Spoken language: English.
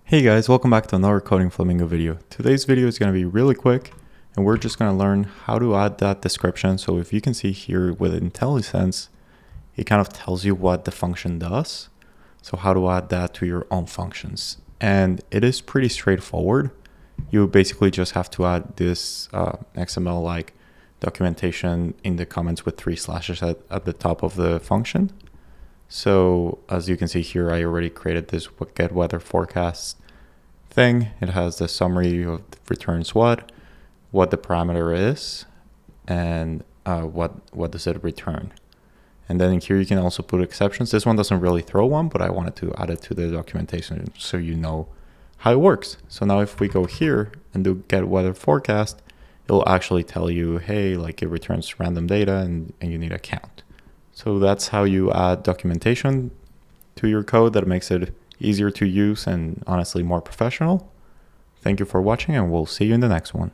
Hey guys, welcome back to another Coding Flamingo video. Today's video is going to be really quick and we're just going to learn how to add that description. So if you can see here with IntelliSense, it kind of tells you what the function does. So how to add that to your own functions. And it is pretty straightforward. You basically just have to add this XML like documentation in the comments with 3 slashes at the top of the function. So as you can see here, I already created this get weather forecast thing. It has the summary of returns what the parameter is, and what does it return. And then in here you can also put exceptions. This one doesn't really throw one, but I wanted to add it to the documentation so you know how it works. So now if we go here and do get weather forecast, it'll actually tell you, hey, like it returns random data and you need a count. So that's how you add documentation to your code that makes it easier to use and honestly more professional. Thank you for watching, and we'll see you in the next one.